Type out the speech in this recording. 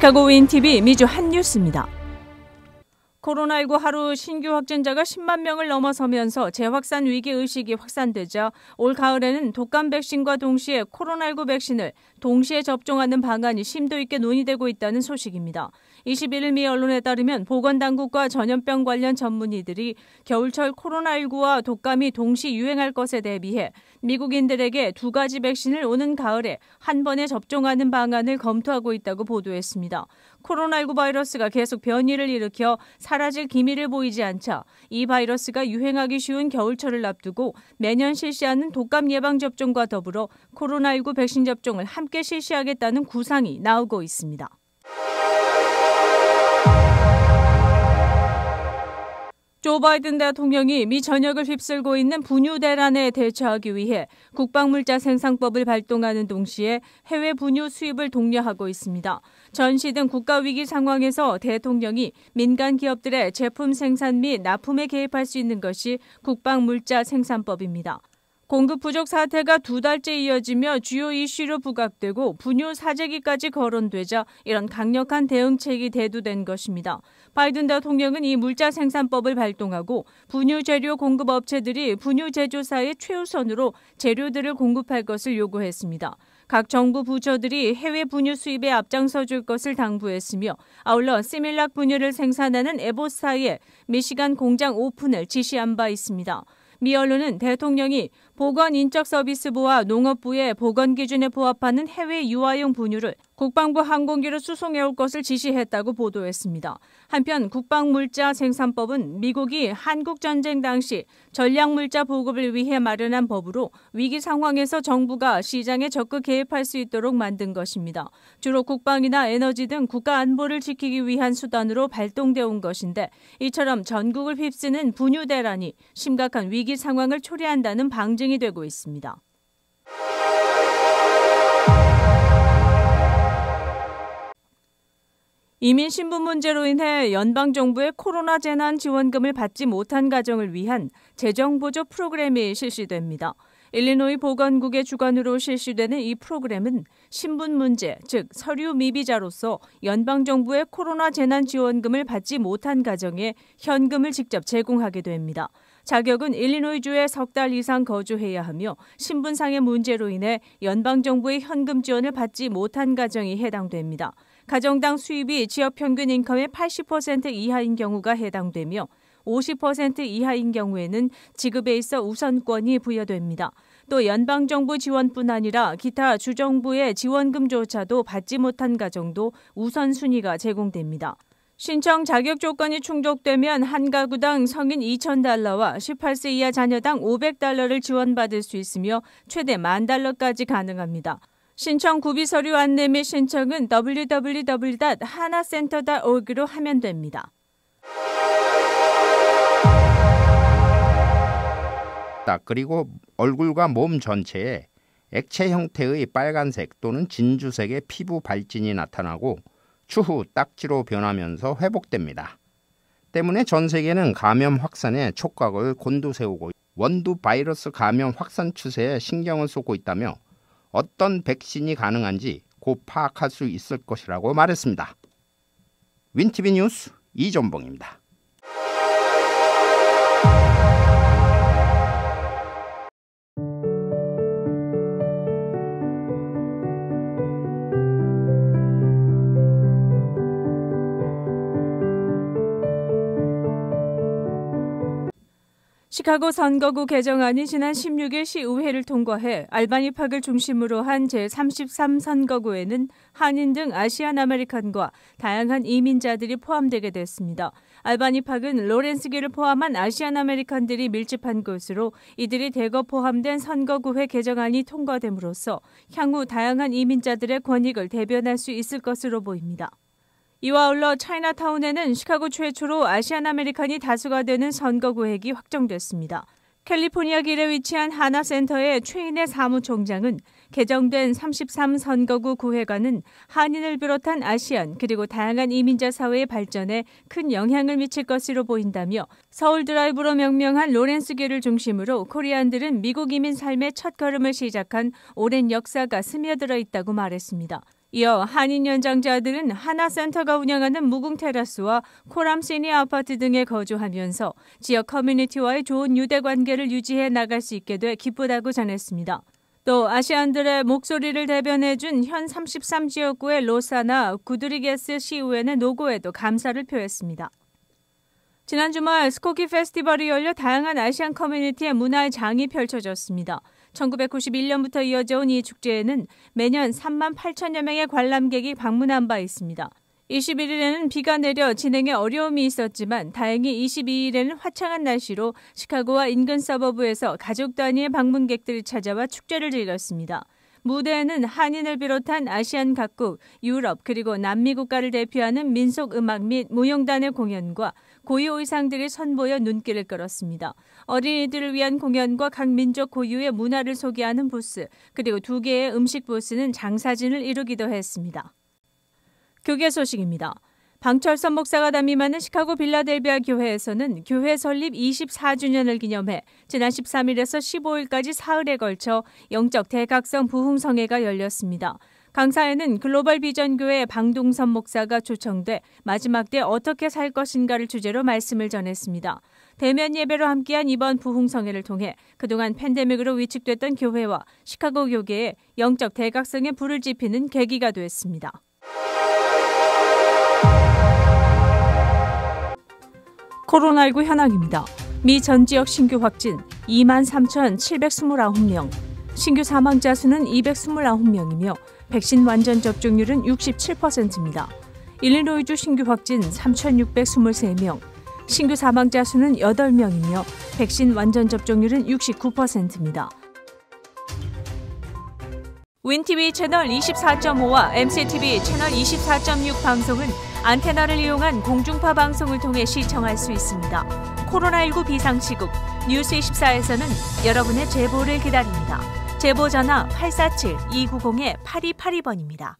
시카고 윈TV 미주 핫뉴스입니다. 코로나19 하루 신규 확진자가 10만 명을 넘어서면서 재확산 위기의식이 확산되자 올 가을에는 독감 백신과 동시에 코로나19 백신을 동시에 접종하는 방안이 심도 있게 논의되고 있다는 소식입니다. 21일 미 언론에 따르면 보건당국과 전염병 관련 전문의들이 겨울철 코로나19와 독감이 동시 유행할 것에 대비해 미국인들에게 두 가지 백신을 오는 가을에 한 번에 접종하는 방안을 검토하고 있다고 보도했습니다. 코로나19 바이러스가 계속 변이를 일으켜 사라질 기미를 보이지 않자 이 바이러스가 유행하기 쉬운 겨울철을 앞두고 매년 실시하는 독감 예방접종과 더불어 코로나19 백신 접종을 함께 실시하겠다는 구상이 나오고 있습니다. 조 바이든 대통령이 미 전역을 휩쓸고 있는 분유 대란에 대처하기 위해 국방물자 생산법을 발동하는 동시에 해외 분유 수입을 독려하고 있습니다. 전시 등 국가위기 상황에서 대통령이 민간 기업들의 제품 생산 및 납품에 개입할 수 있는 것이 국방물자 생산법입니다. 공급 부족 사태가 두 달째 이어지며 주요 이슈로 부각되고 분유 사재기까지 거론되자 이런 강력한 대응책이 대두된 것입니다. 바이든 대통령은 이 물자 생산법을 발동하고 분유 재료 공급 업체들이 분유 제조사에 최우선으로 재료들을 공급할 것을 요구했습니다. 각 정부 부처들이 해외 분유 수입에 앞장서 줄 것을 당부했으며 아울러 시밀락 분유를 생산하는 에보스사의 미시간 공장 오픈을 지시한 바 있습니다. 미 언론은 대통령이 보건인적서비스부와 농업부의 보건기준에 부합하는 해외 유아용 분유를 국방부 항공기로 수송해올 것을 지시했다고 보도했습니다. 한편 국방물자 생산법은 미국이 한국전쟁 당시 전략물자 보급을 위해 마련한 법으로 위기 상황에서 정부가 시장에 적극 개입할 수 있도록 만든 것입니다. 주로 국방이나 에너지 등 국가 안보를 지키기 위한 수단으로 발동되어 온 것인데 이처럼 전국을 휩쓰는 분유 대란이 심각한 위기 상황을 초래한다는 방증이 되고 있습니다. 이민 신분 문제로 인해 연방정부의 코로나 재난 지원금을 받지 못한 가정을 위한 재정보조 프로그램이 실시됩니다. 일리노이 보건국의 주관으로 실시되는 이 프로그램은 신분 문제, 즉 서류 미비자로서 연방정부의 코로나 재난 지원금을 받지 못한 가정에 현금을 직접 제공하게 됩니다. 자격은 일리노이주에 석 달 이상 거주해야 하며 신분상의 문제로 인해 연방정부의 현금 지원을 받지 못한 가정이 해당됩니다. 가정당 수입이 지역 평균 인컴의 80% 이하인 경우가 해당되며 50% 이하인 경우에는 지급에 있어 우선권이 부여됩니다. 또 연방정부 지원뿐 아니라 기타 주정부의 지원금조차도 받지 못한 가정도 우선순위가 제공됩니다. 신청 자격 조건이 충족되면 한 가구당 성인 $2,000와 18세 이하 자녀당 $500를 지원받을 수 있으며 최대 $10,000까지 가능합니다. 신청 구비 서류 안내 및 신청은 www.hanacenter.org로 하면 됩니다. 그리고 얼굴과 몸 전체에 액체 형태의 빨간색 또는 진주색의 피부 발진이 나타나고 추후 딱지로 변하면서 회복됩니다. 때문에 전 세계는 감염 확산에 촉각을 곤두세우고 원두 바이러스 감염 확산 추세에 신경을 쏟고 있다며 어떤 백신이 가능한지 곧 파악할 수 있을 것이라고 말했습니다. 윈TV 뉴스 이전봉입니다. 시카고 선거구 개정안이 지난 16일 시의회를 통과해 알바니 팍을 중심으로 한 제33선거구에는 한인 등 아시안 아메리칸과 다양한 이민자들이 포함되게 됐습니다. 알바니 팍은 로렌스기를 포함한 아시안 아메리칸들이 밀집한 곳으로 이들이 대거 포함된 선거구회 개정안이 통과됨으로써 향후 다양한 이민자들의 권익을 대변할 수 있을 것으로 보입니다. 이와 아울러 차이나타운에는 시카고 최초로 아시안 아메리칸이 다수가 되는 선거구획이 확정됐습니다. 캘리포니아 길에 위치한 하나센터의 최인혜 사무총장은 개정된 33선거구 구회관은 한인을 비롯한 아시안 그리고 다양한 이민자 사회의 발전에 큰 영향을 미칠 것으로 보인다며 서울 드라이브로 명명한 로렌스길을 중심으로 코리안들은 미국 이민 삶의 첫걸음을 시작한 오랜 역사가 스며들어 있다고 말했습니다. 이어 한인 연장자들은 하나센터가 운영하는 무궁테라스와 코람시니 아파트 등에 거주하면서 지역 커뮤니티와의 좋은 유대관계를 유지해 나갈 수 있게 돼 기쁘다고 전했습니다. 또 아시안들의 목소리를 대변해준 현 33지역구의 로사나 구드리게스 시의회는 노고에도 감사를 표했습니다. 지난 주말 스코키 페스티벌이 열려 다양한 아시안 커뮤니티의 문화의 장이 펼쳐졌습니다. 1991년부터 이어져온 이 축제에는 매년 3만 8천여 명의 관람객이 방문한 바 있습니다. 21일에는 비가 내려 진행에 어려움이 있었지만 다행히 22일에는 화창한 날씨로 시카고와 인근 서버브에서 가족 단위의 방문객들이 찾아와 축제를 즐겼습니다. 무대에는 한인을 비롯한 아시안 각국, 유럽 그리고 남미 국가를 대표하는 민속 음악 및 무용단의 공연과 고유 의상들이 선보여 눈길을 끌었습니다. 어린이들을 위한 공연과 각 민족 고유의 문화를 소개하는 부스, 그리고 2개의 음식 부스는 장사진을 이루기도 했습니다. 교계 소식입니다. 방철선 목사가 담임하는 시카고 빌라델비아 교회에서는 교회 설립 24주년을 기념해 지난 13일에서 15일까지 사흘에 걸쳐 영적 대각성 부흥성회가 열렸습니다. 강사에는 글로벌 비전교회 방동선 목사가 초청돼 마지막 때 어떻게 살 것인가를 주제로 말씀을 전했습니다. 대면 예배로 함께한 이번 부흥성회를 통해 그동안 팬데믹으로 위축됐던 교회와 시카고 교계에 영적 대각성에 불을 지피는 계기가 됐습니다. 코로나19 현황입니다. 미 전 지역 신규 확진 23,729명, 신규 사망자 수는 229명이며 백신 완전 접종률은 67%입니다. 일리노이주 신규 확진 3,623명, 신규 사망자 수는 8명이며 백신 완전 접종률은 69%입니다. 윈TV 채널 24.5와 MCTV 채널 24.6 방송은 안테나를 이용한 공중파 방송을 통해 시청할 수 있습니다. 코로나19 비상시국 뉴스24에서는 여러분의 제보를 기다립니다. 제보 전화 847-290-8282번입니다.